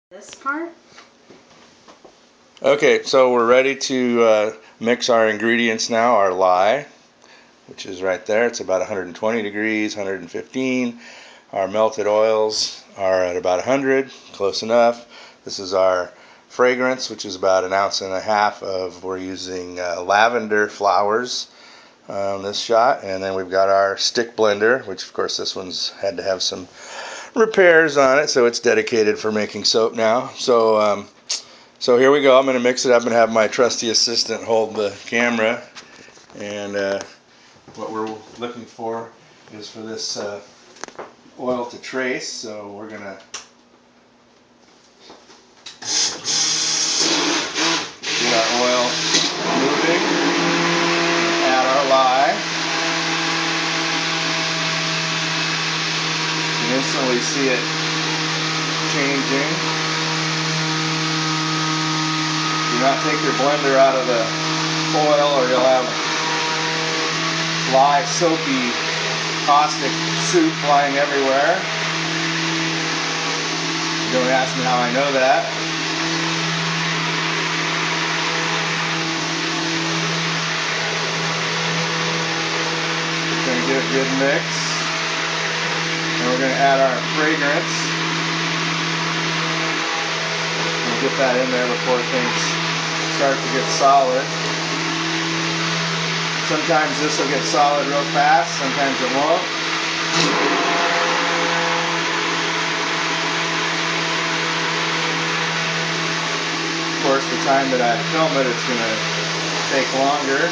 This part? Okay, so we're ready to mix our ingredients now. Our lye, which is right there, it's about 120 degrees, 115. Our melted oils are at about 100, close enough. This is our fragrance, which is about 1.5 ounces we're using lavender flowers on this shot. And then we've got our stick blender, which of course this one's had to have some repairs on it, so it's dedicated for making soap now. So here we go. I'm going to mix it up and have my trusty assistant hold the camera. And what we're looking for is for this oil to trace. So we're going to get our oil moving, add our lye. You can instantly see it changing. Do not take your blender out of the oil or you'll have lye, soapy, caustic soup flying everywhere. Don't ask me how I know that. We're going to get a good mix. And we're going to add our fragrance. We'll get that in there before things start to get solid. Sometimes this will get solid real fast, sometimes it won't. Of course, the time that I film it, it's going to take longer.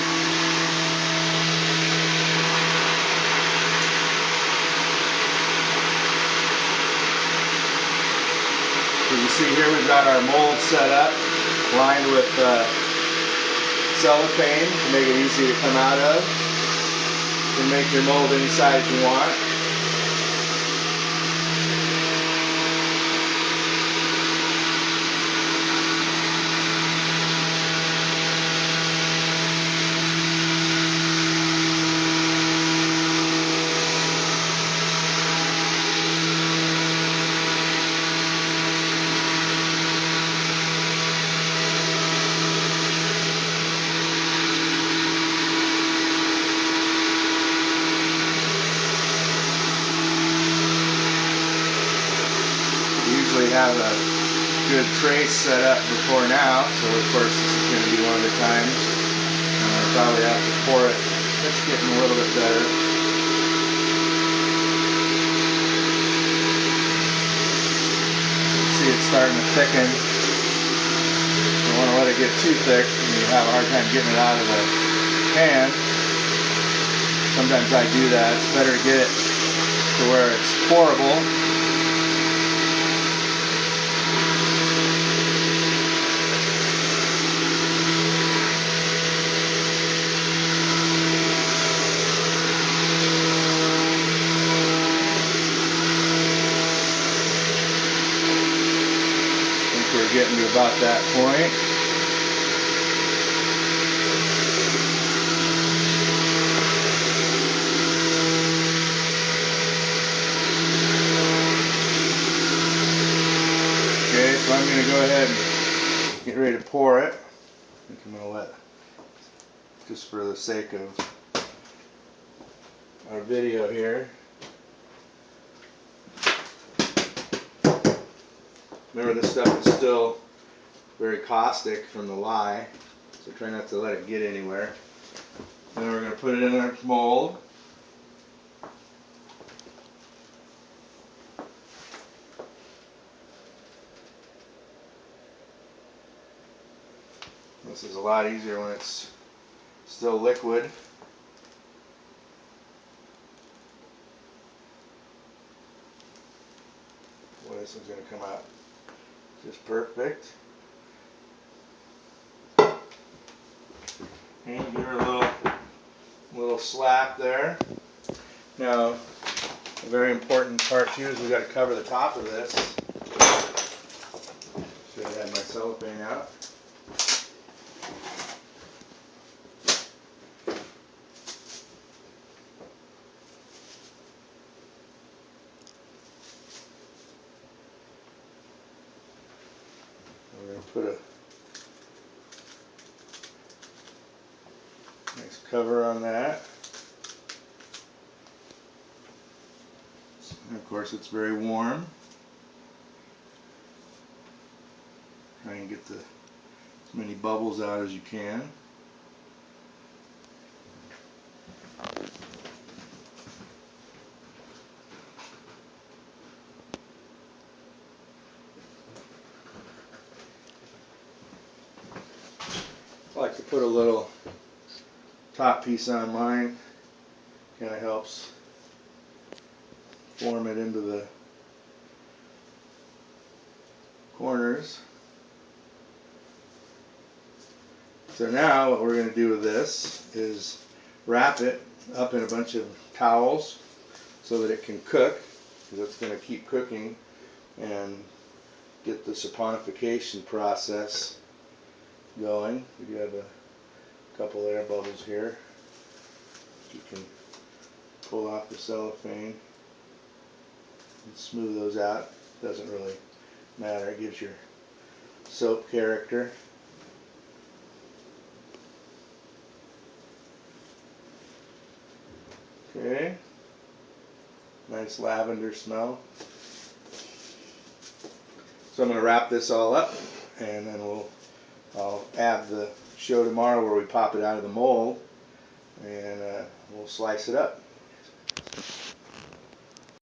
As you see here, we've got our mold set up, lined with cellophane to make it easy to come out of. You can make your mold any size you want. Usually have a good trace set up before now, so of course this is going to be one of the times. I'll probably have to pour it. It's getting a little bit better. See, it's starting to thicken. You don't want to let it get too thick and you have a hard time getting it out of the pan. Sometimes I do that. It's better to get it to where it's pourable. We're getting to about that point. Okay, so I'm going to go ahead and get ready to pour it. I think I'm going to let, just for the sake of our video here. Remember, this stuff is still very caustic from the lye, so try not to let it get anywhere. Then we're going to put it in our mold. This is a lot easier when it's still liquid. Well, this one's going to come out just perfect. And give her a little slap there. Now, a very important part too is we've got to cover the top of this. Should have had my cellophane out. We're going to put a nice cover on that. And of course it's very warm. Try and get as many bubbles out as you can. I like to put a little top piece on mine. Kind of helps form it into the corners. So now what we're going to do with this is wrap it up in a bunch of towels so that it can cook, because it's going to keep cooking and get the saponification process going. We do have a couple air bubbles here. You can pull off the cellophane and smooth those out. Doesn't really matter. It gives your soap character. Okay, nice lavender smell. So I'm going to wrap this all up, and then I'll add the show tomorrow where we pop it out of the mold, and we'll slice it up.